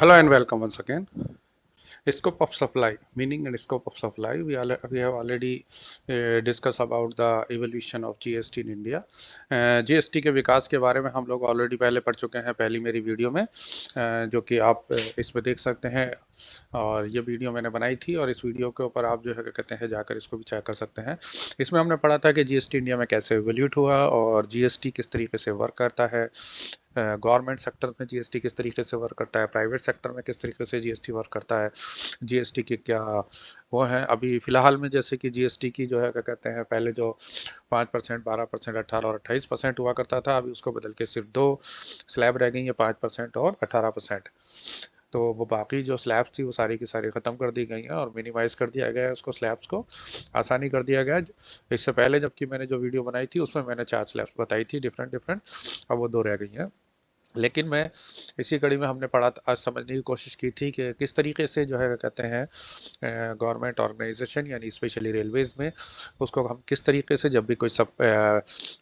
Hello and welcome once again. Scope of supply, meaning and scope of supply. We have already discussed about the evolution of GST in India. GST के विकास के बारे में हम लोग already पहले पढ़ चुके हैं पहली मेरी वीडियो में, जो कि आप इसमें देख सकते हैं। और ये वीडियो मैंने बनाई थी और इस वीडियो के ऊपर आप जो है क्या कहते हैं जाकर इसको भी चेक कर सकते हैं। इसमें हमने पढ़ा था कि जीएसटी इंडिया में कैसे एवोल्यूट हुआ और जीएसटी किस तरीके से वर्क करता है, गवर्नमेंट सेक्टर में जीएसटी किस तरीके से वर्क करता है, प्राइवेट सेक्टर में किस तरीके से जीएसटी वर्क करता है, जीएसटी की क्या वो है अभी फिलहाल में। जैसे कि जीएसटी की जो है क्या कहते हैं पहले जो 5%, 12%, 18 और 28% हुआ करता था, अभी उसको बदल के सिर्फ दो स्लैब रह गई है, 5% और 18%। तो वो बाकी जो स्लैब्स थी वो सारी की सारी ख़त्म कर दी गई हैं और मिनिमाइज़ कर दिया गया है उसको, स्लैब्स को आसानी कर दिया गया है। इससे पहले जबकि मैंने जो वीडियो बनाई थी उसमें मैंने 4 स्लैब्स बताई थी डिफरेंट डिफरेंट, अब वो 2 रह गई हैं। लेकिन मैं इसी कड़ी में हमने पढ़ा आज समझने की कोशिश की थी कि किस तरीके से जो है कहते हैं गवर्नमेंट ऑर्गेनाइजेशन यानी स्पेशली रेलवेज में उसको हम किस तरीके से जब भी कोई सब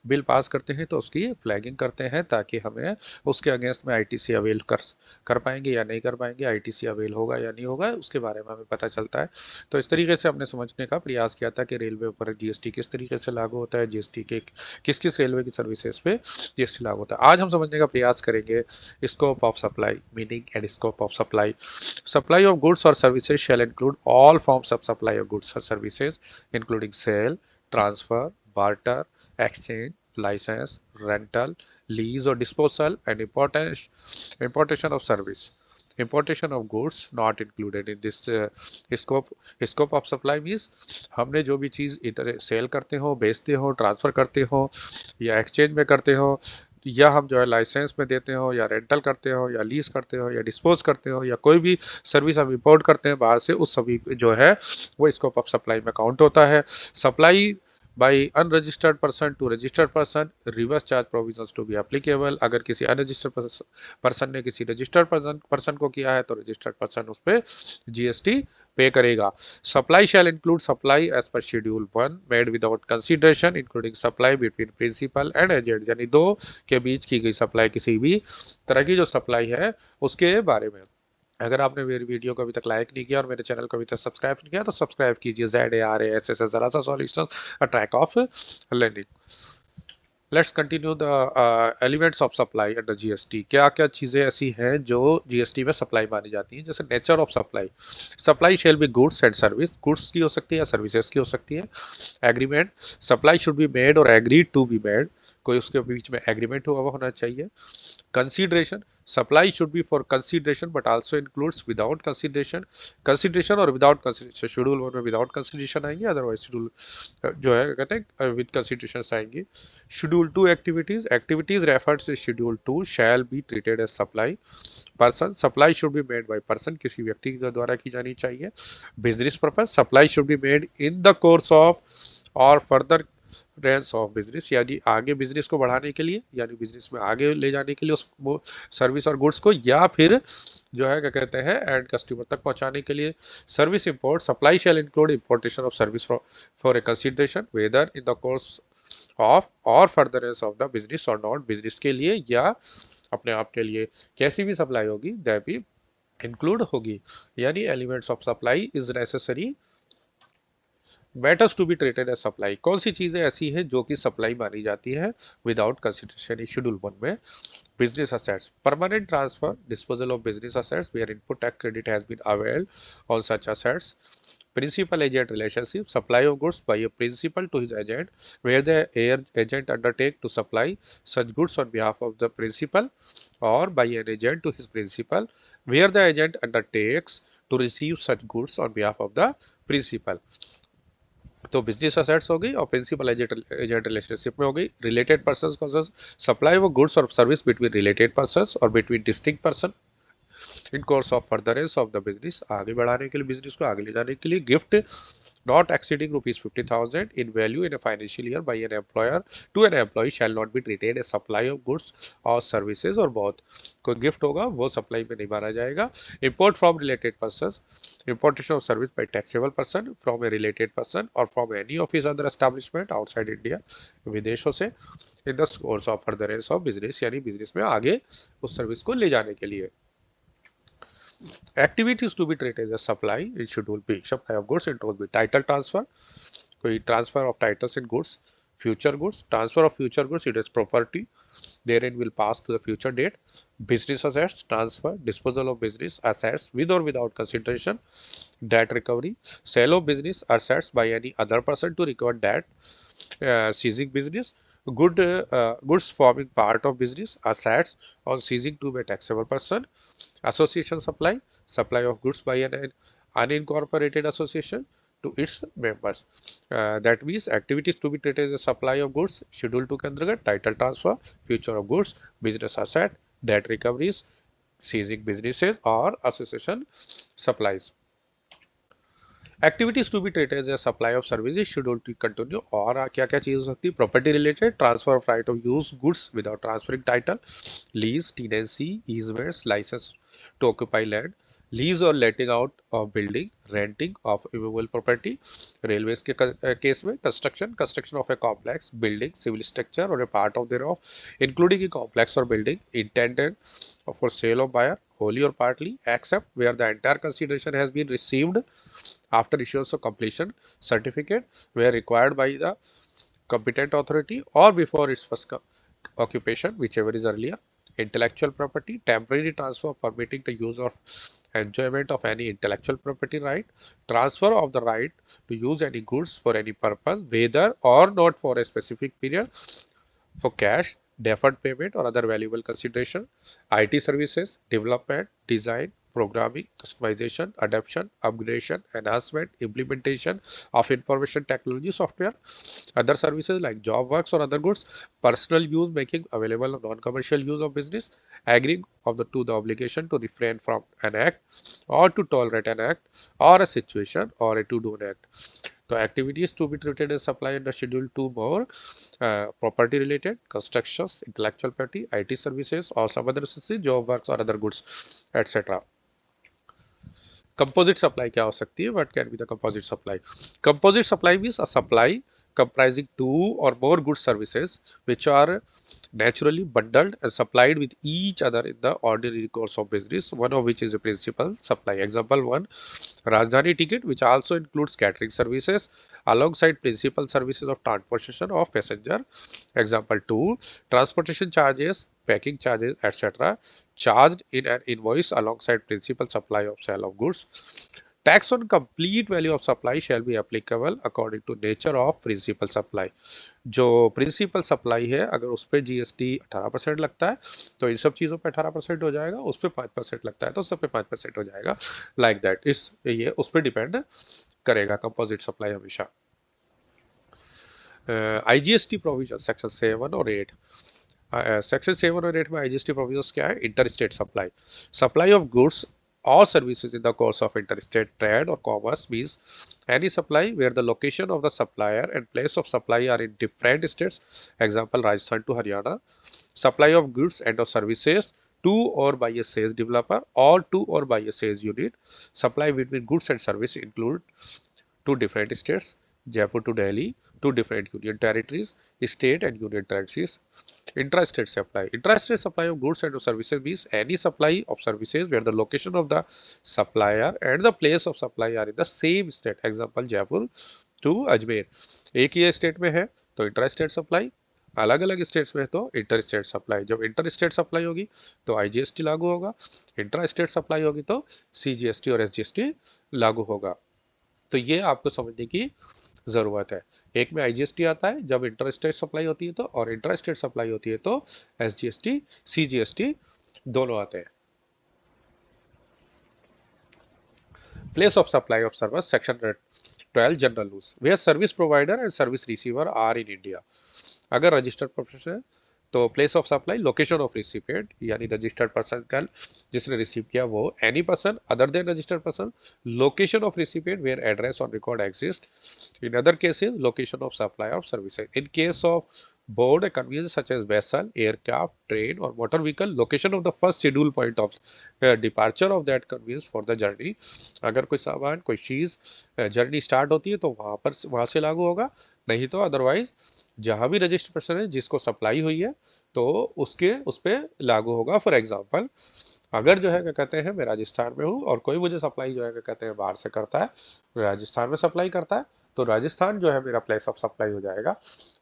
बिल पास करते हैं तो उसकी फ्लैगिंग करते हैं, ताकि हमें उसके अगेंस्ट में आईटीसी अवेल कर पाएंगे या नहीं कर पाएंगे, आईटीसी अवेल होगा या नहीं होगा, उसके बारे में हमें पता चलता है। तो इस तरीके से हमने समझने का प्रयास किया था कि रेलवे पर जीएसटी किस तरीके से लागू होता है, जीएसटी के किस किस रेलवे की सर्विसेज पे जीएसटी लागू होता है। आज हम समझने का प्रयास करेंगे scope of supply, meaning and scope of supply. Supply of goods or services shall include all forms of supply of goods or services, including sale, transfer, barter, exchange, license, rental, lease or disposal, and importation of service. Importation of goods not included in this scope. Scope of supply means हमने जो भी चीज़ इधर cell करते हो, बेचते हो, transfer करते हो या एक्सचेंज में करते हो, या हम जो है लाइसेंस में देते हो या रेंटल करते हो या लीज करते हो या डिस्पोज करते हो या कोई भी सर्विस हम इंपोर्ट करते हैं बाहर से, उस सभी जो है वो स्कोप ऑफ सप्लाई में काउंट होता है। Supply by unregistered person to registered person, reverse charge provisions to be applicable. अगर किसी अनरजिस्टर्ड पर्सन ने किसी रजिस्टर्ड पर्सन को किया है तो रजिस्टर्ड पर्सन उस पर जीएसटी पे करेगा। Supply shall include supply as per schedule 1 made without consideration including supply between principal and agent, यानी दो के बीच की गई सप्लाई, किसी भी तरह की जो सप्लाई है उसके बारे में। अगर आपने मेरी वीडियो को अभी तक लाइक नहीं किया और मेरे चैनल को अभी तक सब्सक्राइब नहीं किया तो सब्सक्राइब कीजिए। ZARASS जरा सा solution, a track of learning. Let's continue the elements of supply under GST. क्या क्या चीज़ें ऐसी हैं जो जीएसटी में सप्लाई मानी जाती हैं। जैसे nature of supply, supply shall be goods and service, goods की हो सकती है या सर्विसेज की हो सकती है। Agreement, supply should be made और एग्रीड टू बी मेड, कोई उसके बीच में एग्रीमेंट हुआ होना चाहिए। Consideration, supply should be for consideration but also includes without consideration, consideration और विदाउट कंसीडरेशन। शेड्यूल 1 में विदाउट कंसीडरेशन आएंगे, अदरवाइज शेड्यूल जो है कहते हैं विद कंसीडरेशन आएंगी। शेड्यूल 2 एक्टिविटीज, एक्टिविटीज रेफर्ड से schedule 2 shall be treated as supply. Person, supply should be made by person, किसी व्यक्ति के द्वारा की जानी चाहिए। Business purpose, supply should be made in the course of और फर्दर रेंस ऑफ बिजनेस, यानी आगे बिजनेस को बढ़ाने के लिए, यानी बिजनेस में आगे ले जाने के लिए उस सर्विस और गुड्स को, या फिर जो है क्या कहते हैं एंड कस्टमर तक पहुंचाने के लिए। Service import, supply shall include importation of service for a consideration whether in the course of और फर्दरेंस ऑफ द बिजनेस और नॉट, बिजनेस के लिए या अपने आप के लिए कैसी भी सप्लाई होगी दैट भी इंक्लूड होगी। यानी elements of supply is necessary matters to be treated as supply. कौन सी चीजें ऐसी हैं जो कि सप्लाई मानी जाती है विदाउट कंसिडरेशन। शेड्यूल 1 में business assets, permanent transfer, disposal of business assets where input tax credit has been availed on such assets. Principal agent relationship, supply of goods by a principal to his agent where the agent undertake to supply such goods on behalf of the principal, or by an agent to his principal where the agent undertakes to receive such goods on behalf of the principal। तो business assets हो गई और principal agent relationship में हो गई। Related person कौन सा, supply वो गुड्स और सर्विस बिटवीन रिलेटेड पर्सन और between distinct person in course of furtherance of the business, आगे बढ़ाने के लिए, बिजनेस को आगे ले जाने के लिए। Gift not exceeding rupees 50,000 in value in a financial year by an employer to an employee shall not be treated as supply of goods or services। और बहुत कोई गिफ्ट होगा वो सप्लाई में नहीं माना जाएगा। import from related persons, importation of service by taxable person from a related person or from any of his other establishment outside India, विदेशों से, in the course of furtherance of business, यानी business में आगे उस service को ले जाने के लिए। Activities to be treated as supply in Schedule B. Supply of goods in Schedule B. Title transfer, कोई transfer of titles in goods. Future goods, transfer of future goods, it is property. Therein will pass to the future date. Business assets, transfer, disposal of business assets with or without consideration. Debt recovery, sale of business assets by any other person to recover debt. Seizing business, goods forming part of business assets on seizing to a taxable person. Association supply, supply of goods by an unincorporated association to its members. That means activities to be treated as a supply of goods, schedule to के अंतर्गत title transfer, future of goods, business asset, debt recoveries, seizing businesses or association supplies. Activities to be treated as a supply of services schedule to continue और क्या क्या चीज हो सकती है property related transfer of right of use goods without transferring title lease tenancy easements licence to occupy land lease और letting out of building renting of immovable property railways के case में construction of a complex building civil structure और a part of thereof including a complex और building intended for sale of buyer wholly or partly except where the entire consideration has been received after issuance of completion certificate where required by the competent authority or before its first occupation whichever is earlier. Intellectual property, temporary transfer permitting the use of enjoyment of any intellectual property right, transfer of the right to use any goods for any purpose whether or not for a specific period for cash, deferred payment or other valuable consideration, IT services, development, design, programming, customization, adoption, upgradation, enhancement, implementation of information technology software, other services like job works or other goods, personal use making available of non-commercial use of business, agreeing to the obligation to refrain from an act or to tolerate an act or a situation or to do an act. So activities to be treated as supply under Schedule 2 more property related, constructions, intellectual property, IT services or some other services, job works or other goods, etc. Composite supply क्या हो सकती है? What can be the composite supply? Composite supply means a supply comprising two or more goods services which are naturally bundled and supplied with each other in the ordinary course of business, one of which is a principal supply. Example 1, Rajdhani ticket which also includes catering services alongside principal services of transportation of passenger. Example 2, transportation charges, packing charges, etc. charged in an invoice alongside principal supply of sale of goods. Tax on complete value of supply shall be applicable according to nature of principal supply. जो principal supply है अगर उस पर GST 18% लगता है तो इन सब चीज़ों पे 18% हो जाएगा, उस पर 5% लगता है तो सब पे 5% हो जाएगा, लाइक दैट. ये उस पर डिपेंड करेगा कंपोजिट सप्लाई हमेशा. आईजीएसटी प्रोविजन सेक्शन 7 और 8. सेक्शन 7 और 8 में आईजीएसटी प्रोविजन क्या है? Inter state supply, supply of goods or services in the course of interstate trade or commerce means any supply where the location of the supplier and place of supply are in different states. Example Rajasthan to Haryana. Supply of goods and or services to or by a sales developer or to or by a sales unit. Supply between goods and service include two different states, Jaipur to Delhi, two different union territories, state and union territories. Intrastate supply. Intrastate supply of goods and services means any supply of services where the location of the supplier and the place of supply are in the same state. Example Jaipur to Ajmer. एक ही state में है तो inter state supply, अलग अलग states में है तो inter state supply. जब इंटर स्टेट सप्लाई होगी तो आईजीएसटी लागू होगा, इंट्रा स्टेट सप्लाई होगी तो सीजीएसटी और एसजीएसटी लागू होगा. तो ये आपको समझने की ज़रूरत है. एक में आईजीएसटी आता है जब इंटर स्टेट सप्लाई होती है तो, और इंटर स्टेट सप्लाई होती है तो एसजीएसटी सीजीएसटी दोनों आते हैं. Place of supply of service section 12 general rules where service provider and service receiver are in India. अगर रजिस्टर्ड प्रोफेशन है तो place of supply location of recipient यानी रजिस्टर्ड पर्सन का जिसने रिसीव किया वो, any person other than registered person, location of recipient where address on record exist. In other cases location of supply of services. In case of board a conveyance such as vessel, aircraft, train or motor vehicle, location of the first schedule point of departure of that conveyance for the journey. अगर कोई सामान कोई चीज़ journey start होती है तो वहाँ से लागू होगा, नहीं तो अदरवाइज जहाँ भी रजिस्ट्रेशन है जिसको सप्लाई हुई है तो उस पर लागू होगा. फॉर एग्जांपल अगर जो है क्या कहते हैं मैं राजस्थान में हूँ और कोई मुझे सप्लाई जो है क्या कहते हैं बाहर से करता है, राजस्थान में सप्लाई करता है, तो राजस्थान जो है मेरा प्लेस ऑफ सप्लाई हो जाएगा।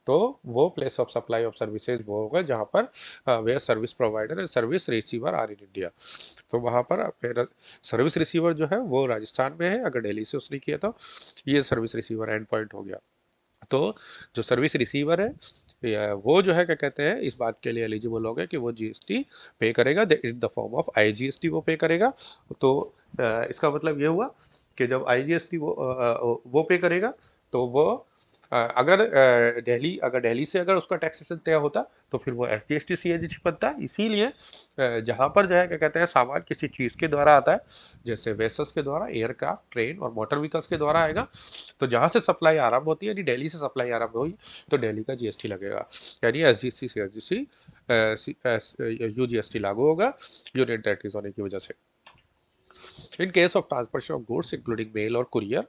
तो वो place of supply of services वो होगा जहाँ पर where service provider and service receiver are in India. तो वहाँ पर मेरा सर्विस रिसीवर जो है वो राजस्थान में है, अगर दिल्ली से उसने किया तो ये सर्विस रिसीवर एंड पॉइंट हो गया। तो जो सर्विस रिसीवर है वो जो है क्या कहते हैं इस बात के लिए एलिजिबल हो गया कि वो जीएसटी पे करेगा in the form of IGST वो पे करेगा। तो इसका मतलब ये हुआ कि जब आईजीएसटी वो पे करेगा तो वो अगर दिल्ली से अगर उसका टैक्सेशन तय होता तो फिर वो एसजीएसटी सीएसजी बनता है। इसीलिए जहां पर जो है क्या कहते हैं सामान किसी चीज के द्वारा आता है, जैसे वेसल्स के द्वारा, एयरक्राफ्ट, ट्रेन और मोटर व्हीकल्स के द्वारा आएगा, तो जहां से सप्लाई आरंभ होती है यानी दिल्ली से सप्लाई आरंभ हुई तो दिल्ली का जीएसटी लगेगा, यानी एसजीसी सीएसजीसी यूजीएसटी लागू होगा यूनियन टेरिटरीज होने की वजह से। In case of transportation of goods, including mail or courier,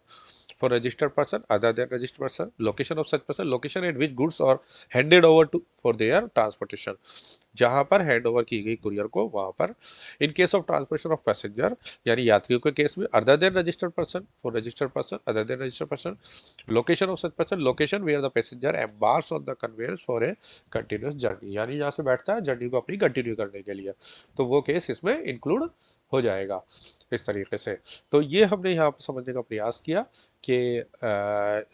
for registered person other than registered person, location of such person, location at which goods are handed over to for their transportation, जहां पर hand over की गई courier को वहां पर। In case of transportation of passenger यानी यात्रियों के केस में other than registered person, for registered person other than registered person, location of such person, location where the passenger embarks on the conveyance for a continuous journey, यानी जहां से बैठता है journey को अपनी कंटिन्यू करने के लिए, तो वो केस इसमें इंक्लूड हो जाएगा इस तरीके से। तो ये हमने यहाँ पर समझने का प्रयास किया कि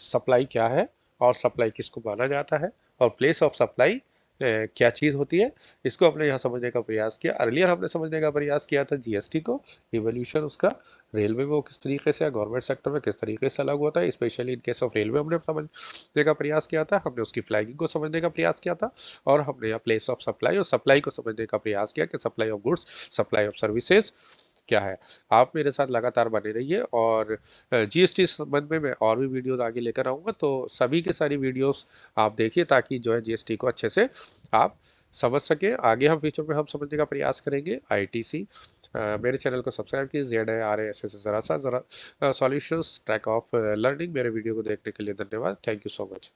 सप्लाई क्या है और सप्लाई किसको माना जाता है और प्लेस ऑफ सप्लाई क्या चीज़ होती है, इसको हमने यहाँ समझने का प्रयास किया। अर्लियर हमने समझने का प्रयास किया था जीएसटी को, इवोल्यूशन उसका, रेलवे में वो किस तरीके से, गवर्नमेंट सेक्टर में किस तरीके से अलग होता है, specially in case of railway हमने समझने का प्रयास किया था, हमने उसकी फ्लैगिंग को समझने का प्रयास किया था, और हमने यहाँ प्लेस ऑफ सप्लाई और सप्लाई को समझने का प्रयास किया कि supply of goods, supply of services क्या है। आप मेरे साथ लगातार बने रहिए और जीएसटी संबंध में मैं और भी वीडियोस आगे लेकर आऊँगा, तो सभी की सारी वीडियोस आप देखिए ताकि जो है जीएसटी को अच्छे से आप समझ सके। आगे हम फ्यूचर में हम समझने का प्रयास करेंगे आईटीसी। मेरे चैनल को सब्सक्राइब कीजिए, ZARASS जरा सॉल्यूशंस ट्रैक ऑफ लर्निंग। मेरे वीडियो को देखने के लिए धन्यवाद। Thank you so much.